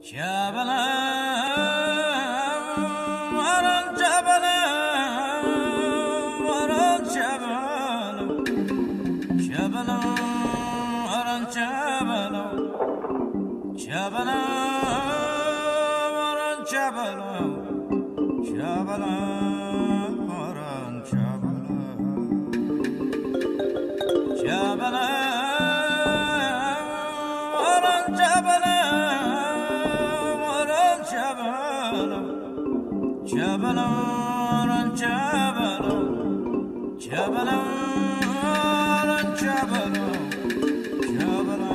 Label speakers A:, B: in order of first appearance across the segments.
A: Jabala, Maran Jabala, Maran Jabala, Jabala, Maran Jabala, Jabala, Maran Jabala, Jabala, Maran Jabala, Jabala, Maran Jabala. Jabala, Jabala, Jabala, Jabala, Jabala, Jabala.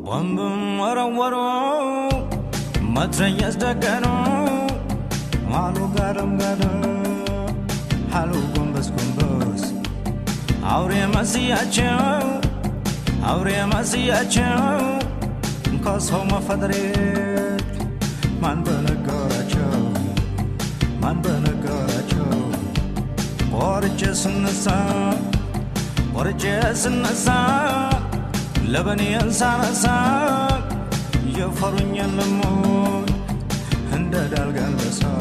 A: Bambam warawaro, matrayas dagano, malu garam garam, halu gumbas gumbas, aure masiachau, aure masiachau. Cause home of Fadret, man burn a goracho, man burn a goracho. Or just in the sun, or just in the sun, Lebanese Sana, you're foreign in the moon, and the Dalgalvaso,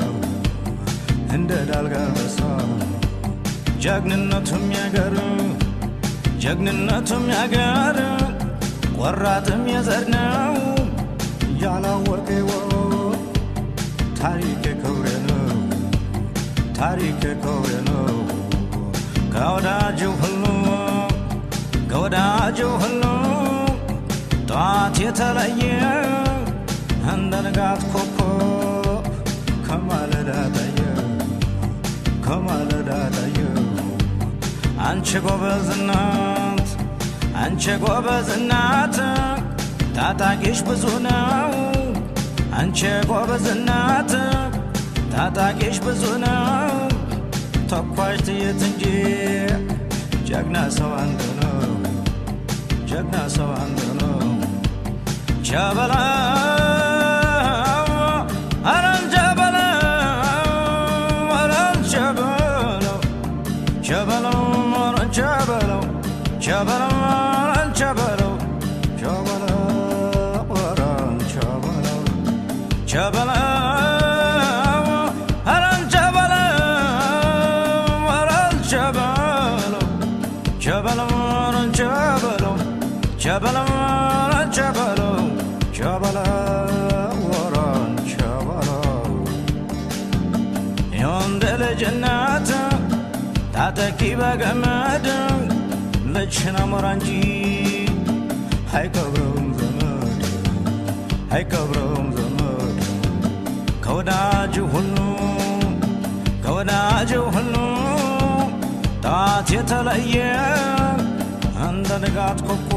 A: and the Dalgalvaso. Jagnin not to Miagaru, Jagnin not to Miagaru. Warratam yazarnau yala workewo tarike koreno gauda juhlu taat yetalaye handanagat koko kamaladadaye anche gobeznat ታጣቂሽ ብዙ ነው አንቺ ጎበዝናት ታጣቂሽ ብዙ ነው ተኳሽ ትየት እንጂ ጀግና ሰው አንዱ ነው ጀበላ አረን ጀበላ አረን ጀበላ ጀበላ አረን ጀበላ ጀበላ አረን ጀበላ Jabala, Aran Jabala, Aran Jabala, Jabala, Aran Jabala, Jabala, Aran Jabala, Jabala, Aran Jabala. Yondele Jannata, Tata Kiba Gamada, Lechna Moranji, Haikabrum Zamad, Haikabrum Zamad. ከወዳጁ ሁሉ ጣት የተለየ እንደ ንጋት ኮከብ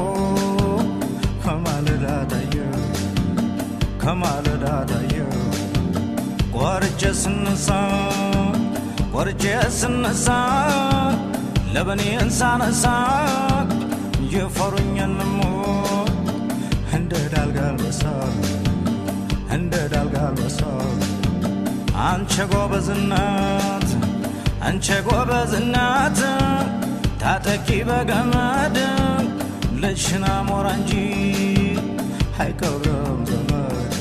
A: ከማለዳ ታየ ቆርጬ ስነሳ ለበኔን ሳነሳ የፈሩኝን ሞት እንደ ዳልጋልበሳ አንቺ ጎበዝናት ታጠቂ በገመድ ልጅሽን አሞራ እንጂ አይቀብረውም ዘመድ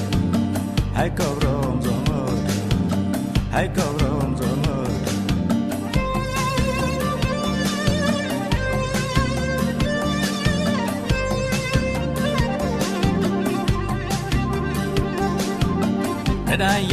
A: ገዳየ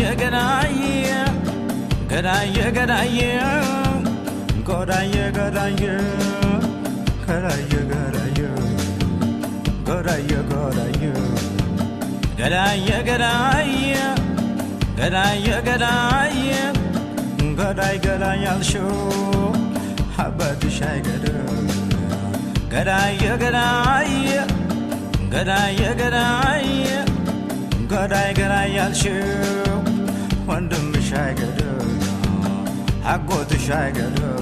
A: ገዳይ ያልሽው ሀበትሽ አይገድም ገዳይ ያልሽው ወንድምሽ አይገድም አጎትሽ አይገድም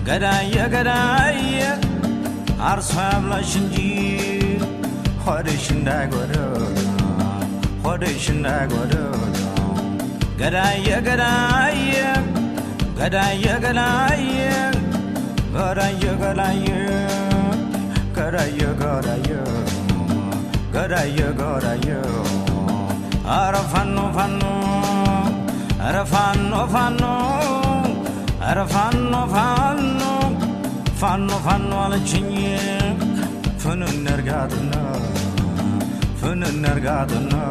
A: ገዳይ አርሶ ያብላሽ እንጂ ሆድሽ እንዳይጎድል ገዳይ Gadaye, gadaye, gadaye, gadaye, gadaye, gadaye. Arafano, fano, arafano, fano, arafano, fano, fano, fano, alchinye, funnergadna, funnergadna,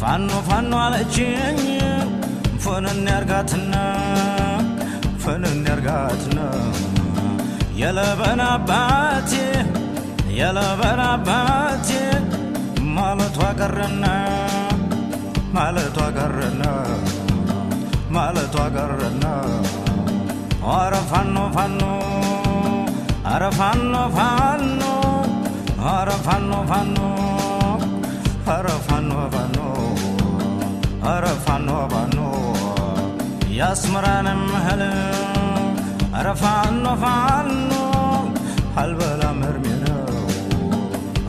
A: fano, fano, alchinye, funnergadna. فنرجعتنا يلا بناباتي يلا بناباتي مالت وقرنا مالت وقرنا مالت وقرنا عرفانو فانو عرفانو فانو عرفانو فانو عرفانو فانو عرفانو فانو ياسمران مهلا عرفانو فانو حلبلا مرمينا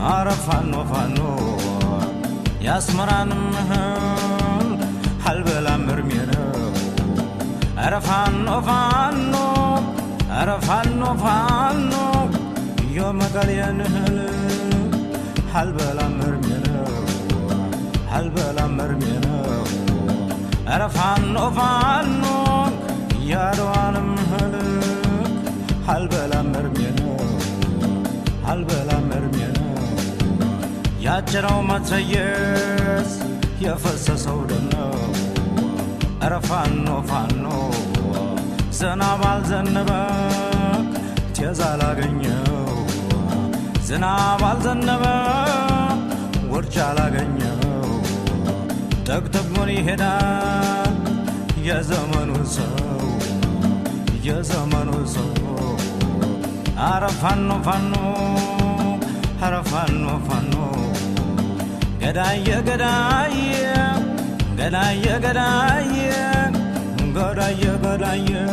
A: عرفانو فانو ياسمران مهلا حلبلا مرمينا عرفانو فانو عرفانو فانو يوم قليان هلا حلبلا مرمينا حلبلا مرمينا عرفانو فانو ياروان مهلك حلبلا مرمينا حلبلا مرمينا ياجرو متريس يفسسو دنا عرفانو فانو زنابال زنبك تيزالا غنيو زنابال زنبك ورجالا غنيو تكتب يهدان يا زمن وسو يا زمن وسو عرفانو فانو عرفانو فانو غدايه غدايه غدايه غدايه غدايه غدايه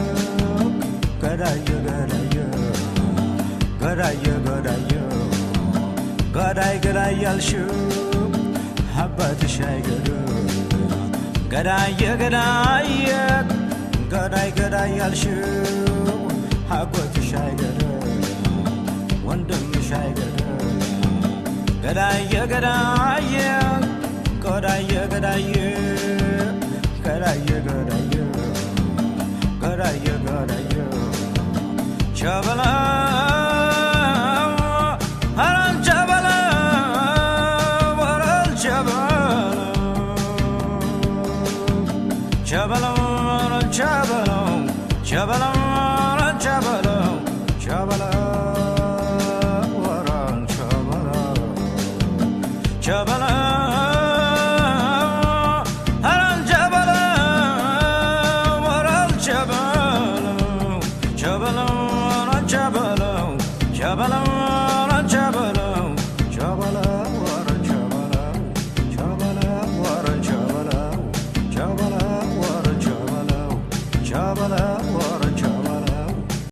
A: غدايه غدايه غدايه غدايه غدايه غدايه يالشو حبتش አይገዱ ገዳየ ገዳየ ገዳይ ገዳይ ያልሽው ሀጎትሽ አይገዱ ወንድምሽ አይገዱ ገዳየ ገዳየ ገዳየ ገዳየ ገዳየ ገዳየ ገዳየ ገዳየ ቸበላ አራን ቸበላ Chabalo, chabalo, chabalo, chabalo, chabalo, waran chabalo, chabalo, aran chabalo, waran chabalo.